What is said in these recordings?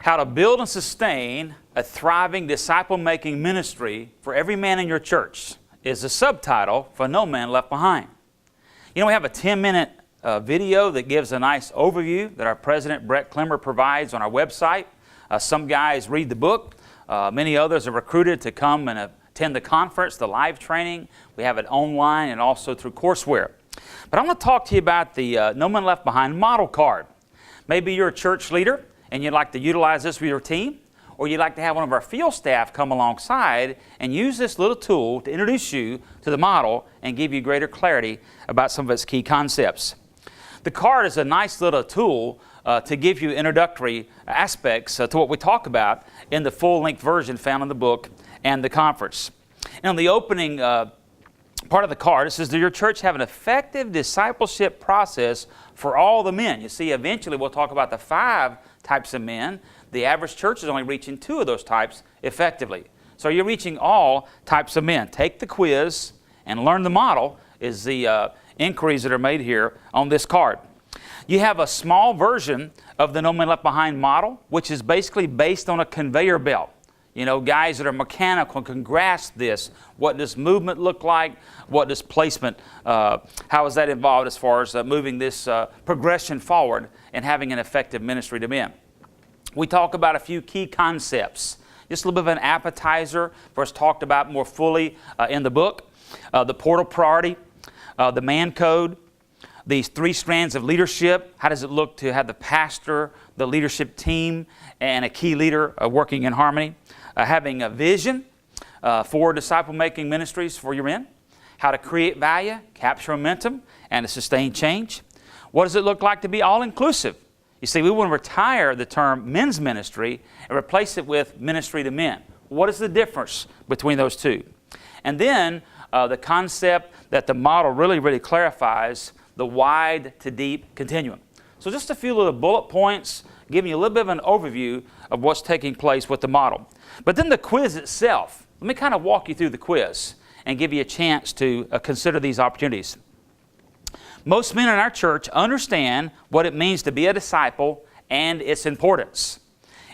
How to build and sustain a thriving disciple-making ministry for every man in your church is the subtitle for No Man Left Behind. You know, we have a 10-minute video that gives a nice overview that our president, Brett Clemmer, provides on our website. Some guys read the book. Many others are recruited to come and attend the conference, the live training. We have it online and also through courseware. But I want to talk to you about the No Man Left Behind model card. Maybe you're a church leader and you'd like to utilize this with your team, or you'd like to have one of our field staff come alongside and use this little tool to introduce you to the model and give you greater clarity about some of its key concepts. The card is a nice little tool to give you introductory aspects to what we talk about in the full-length version found in the book and the conference. And on the opening part of the card, it says, "Does your church have an effective discipleship process for all the men?" You see, eventually we'll talk about the 5 types of men. The average church is only reaching 2 of those types effectively. So you're reaching all types of men. Take the quiz and learn the model is the inquiries that are made here on this card. You have a small version of the No Man Left Behind model, which is basically based on a conveyor belt. You know, guys that are mechanical can grasp this. What does movement look like? What does placement, how is that involved as far as moving this progression forward and having an effective ministry to men? We talk about a few key concepts. Just a little bit of an appetizer for us talked about more fully in the book. The portal priority, the man code, these 3 strands of leadership. How does it look to have the pastor, the leadership team, and a key leader working in harmony? Having a vision for disciple-making ministries for your men. How to create value, capture momentum, and to sustain change. What does it look like to be all-inclusive? You see, we want to retire the term men's ministry and replace it with ministry to men. What is the difference between those two? And then the concept that the model really clarifies, the wide to deep continuum. So just a few little bullet points, giving you a little bit of an overview of what's taking place with the model. But then the quiz itself, let me kind of walk you through the quiz and give you a chance to consider these opportunities. Most men in our church understand what it means to be a disciple and its importance.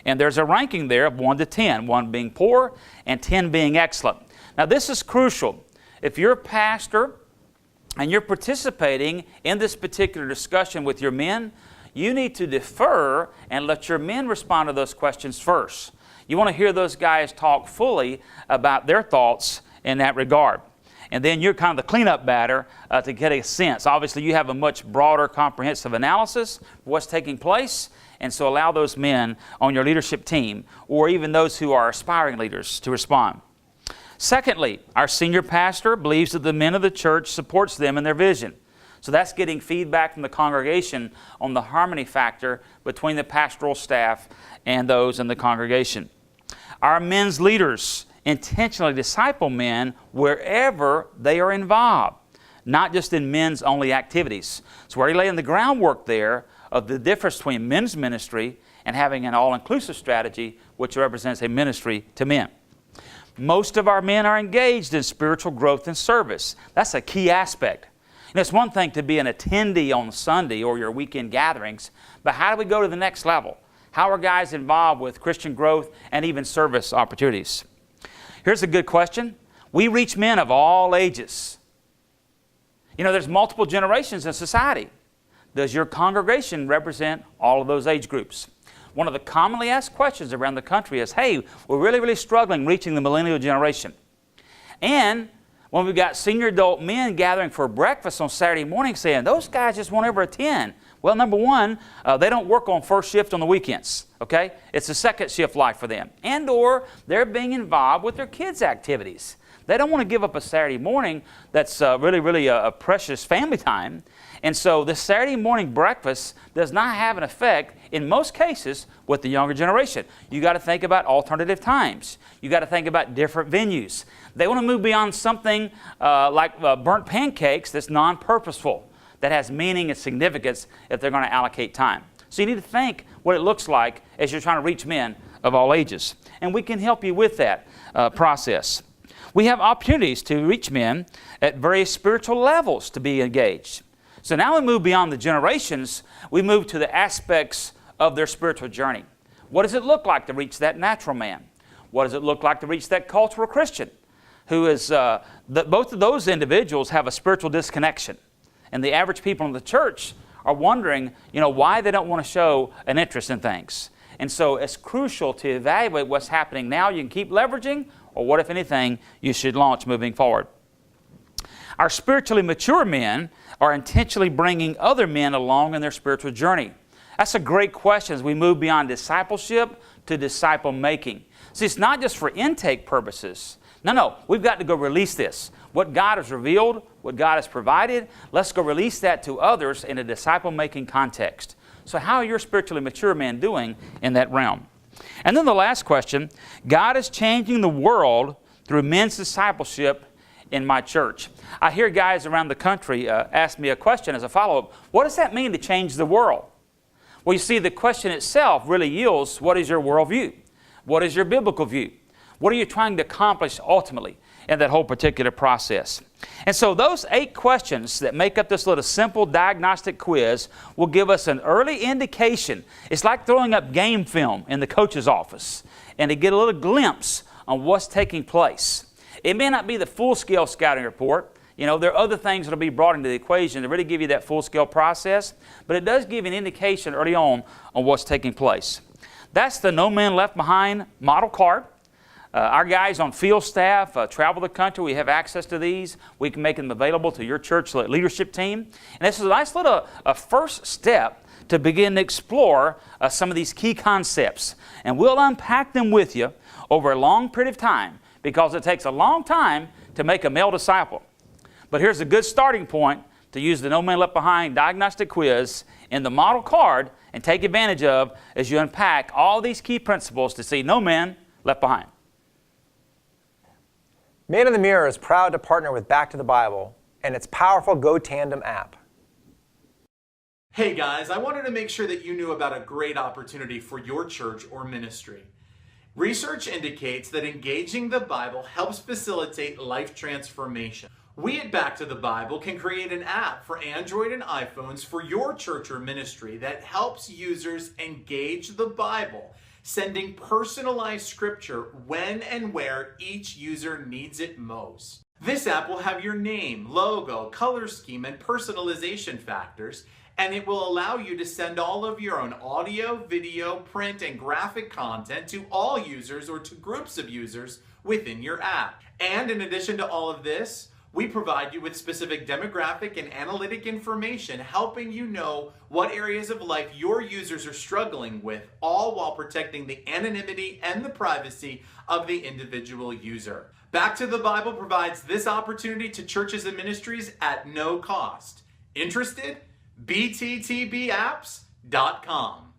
And there's a ranking there of 1 to 10, 1 being poor and 10 being excellent. Now this is crucial. If you're a pastor and you're participating in this particular discussion with your men, you need to defer and let your men respond to those questions first. You want to hear those guys talk fully about their thoughts in that regard. And then you're kind of the cleanup batter to get a sense. Obviously, you have a much broader, comprehensive analysis of what's taking place, and so allow those men on your leadership team, or even those who are aspiring leaders, to respond. Secondly, our senior pastor believes that the men of the church supports them in their vision. So that's getting feedback from the congregation on the harmony factor between the pastoral staff and those in the congregation. Our men's leaders intentionally disciple men wherever they are involved, not just in men's only activities. So we're already laying the groundwork there of the difference between men's ministry and having an all-inclusive strategy, which represents a ministry to men. Most of our men are engaged in spiritual growth and service. That's a key aspect. And it's one thing to be an attendee on Sunday or your weekend gatherings, but how do we go to the next level? How are guys involved with Christian growth and even service opportunities? Here's a good question. We reach men of all ages. You know, there's multiple generations in society. Does your congregation represent all of those age groups? One of the commonly asked questions around the country is, hey, we're really struggling reaching the millennial generation. And when we've got senior adult men gathering for breakfast on Saturday morning saying, those guys just won't ever attend. Well, number one, they don't work on first shift on the weekends, okay? It's a second shift life for them. And or they're being involved with their kids' activities. They don't want to give up a Saturday morning that's really a precious family time. And so the Saturday morning breakfast does not have an effect, in most cases, with the younger generation. You got to think about alternative times. You got to think about different venues. They want to move beyond something like burnt pancakes that's non-purposeful, that has meaning and significance if they're going to allocate time. So you need to think what it looks like as you're trying to reach men of all ages. And we can help you with that process. We have opportunities to reach men at various spiritual levels to be engaged. So now we move beyond the generations, we move to the aspects of their spiritual journey. What does it look like to reach that natural man? What does it look like to reach that cultural Christian? Who is, both of those individuals have a spiritual disconnection. And the average people in the church are wondering, why they don't want to show an interest in things. And so it's crucial to evaluate what's happening now you can keep leveraging, or what, if anything, you should launch moving forward. Our spiritually mature men are intentionally bringing other men along in their spiritual journey. That's a great question as we move beyond discipleship to disciple making. See, it's not just for intake purposes. No, we've got to go release this. What God has revealed, what God has provided, let's go release that to others in a disciple-making context. So how are your spiritually mature men doing in that realm? And then the last question, God is changing the world through men's discipleship in my church. I hear guys around the country ask me a question as a follow-up. What does that mean to change the world? Well, you see, the question itself really yields, what is your worldview? What is your biblical view? What are you trying to accomplish ultimately in that whole particular process? And so those 8 questions that make up this little simple diagnostic quiz will give us an early indication. It's like throwing up game film in the coach's office and to get a little glimpse on what's taking place. It may not be the full-scale scouting report. There are other things that will be brought into the equation to really give you that full-scale process, but it does give you an indication early on what's taking place. That's the No Man Left Behind model card. Our guys on field staff travel the country. We have access to these. We can make them available to your church leadership team. And this is a nice little first step to begin to explore some of these key concepts. And we'll unpack them with you over a long period of time, because it takes a long time to make a male disciple. But here's a good starting point to use the No Man Left Behind diagnostic quiz in the model card and take advantage of as you unpack all these key principles to see no man left behind. Man in the Mirror is proud to partner with Back to the Bible and its powerful Go Tandem app. Hey guys, I wanted to make sure that you knew about a great opportunity for your church or ministry. Research indicates that engaging the Bible helps facilitate life transformation. We at Back to the Bible can create an app for Android and iPhones for your church or ministry that helps users engage the Bible, sending personalized scripture when and where each user needs it most. This app will have your name, logo, color scheme, and personalization factors, and it will allow you to send all of your own audio, video, print, and graphic content to all users or to groups of users within your app. And in addition to all of this, we provide you with specific demographic and analytic information, helping you know what areas of life your users are struggling with, all while protecting the anonymity and the privacy of the individual user. Back to the Bible provides this opportunity to churches and ministries at no cost. Interested? bttbapps.com.